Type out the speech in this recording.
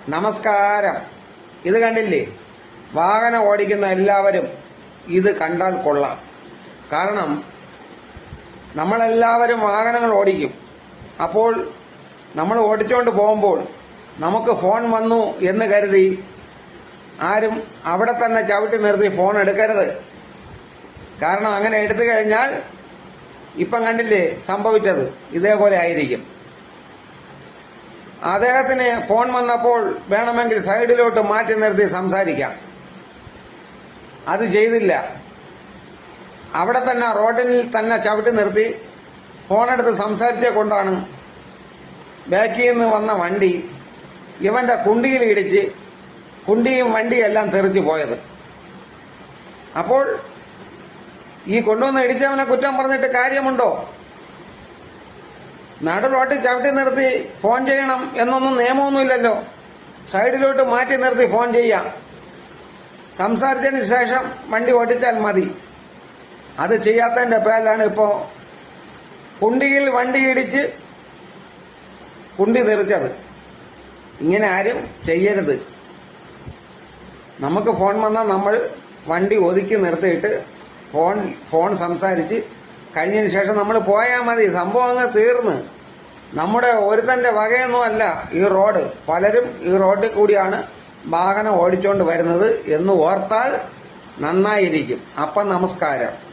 നമസ്കാരം. ഇത് കണ്ടില്ലേ? വാഹനം ഓടിക്കുന്ന എല്ലാവരും ഇത് കണ്ടാൽ കൊള്ളാം. കാരണം നമ്മളെല്ലാവരും വാഹനങ്ങൾ ഓടിക്കും. അപ്പോൾ നമ്മൾ ഓടിച്ചുകൊണ്ട് പോകുമ്പോൾ നമുക്ക് ഫോൺ വന്നു എന്ന് കരുതി ആരും അവിടെ തന്നെ ചവിട്ടി നിർത്തി ഫോൺ എടുക്കരുത്. കാരണം അങ്ങനെ എടുത്തു കഴിഞ്ഞാൽ ഇപ്പം കണ്ടില്ലേ സംഭവിച്ചത് ഇതേപോലെ ആയിരിക്കും. അദ്ദേഹത്തിന് ഫോൺ വന്നപ്പോൾ വേണമെങ്കിൽ സൈഡിലോട്ട് മാറ്റി നിർത്തി സംസാരിക്കാം. അത് ചെയ്തില്ല. അവിടെ തന്നെ റോഡിൽ തന്നെ ചവിട്ടി നിർത്തി ഫോണെടുത്ത് സംസാരിച്ചെ കൊണ്ടാണ് ബാക്കിൽ നിന്ന് വന്ന വണ്ടി ഇവന്റെ കുണ്ടിയിൽ ഇടിച്ച് കുണ്ടിയും വണ്ടിയെല്ലാം തെറിച്ചു പോയത്. അപ്പോൾ ഈ കൊണ്ടുവന്ന് ഇടിച്ചവനെ കുറ്റം പറഞ്ഞിട്ട് കാര്യമുണ്ടോ? നടു റോട്ടിൽ ചവിട്ടി നിർത്തി ഫോൺ ചെയ്യണം എന്നൊന്നും നിയമമൊന്നുമില്ലല്ലോ. സൈഡിലോട്ട് മാറ്റി നിർത്തി ഫോൺ ചെയ്യാം. സംസാരിച്ചതിന് ശേഷം വണ്ടി ഓടിച്ചാൽ മതി. അത് ചെയ്യാത്തതിന്റെ പേരിലാണ് ഇപ്പോൾ കുണ്ടിയിൽ വണ്ടി ഇടിച്ച് കുണ്ടി തെറിച്ചത്. ഇങ്ങനെ ആരും ചെയ്യരുത്. നമുക്ക് ഫോൺ വന്നാൽ നമ്മൾ വണ്ടി ഒതുക്കി നിർത്തിയിട്ട് ഫോൺ സംസാരിച്ച് കഴിഞ്ഞതിന് ശേഷം നമ്മൾ പോയാൽ മതി. സംഭവം അങ്ങ് തീർന്ന്. നമ്മുടെ ഒരുത്തന്റെ വകയൊന്നുമല്ല ഈ റോഡ്. പലരും ഈ റോഡിൽ കൂടിയാണ് വാഹനം ഓടിച്ചുകൊണ്ട് വരുന്നത് എന്ന് ഓർത്താൽ നന്നായിരിക്കും. അപ്പം നമസ്കാരം.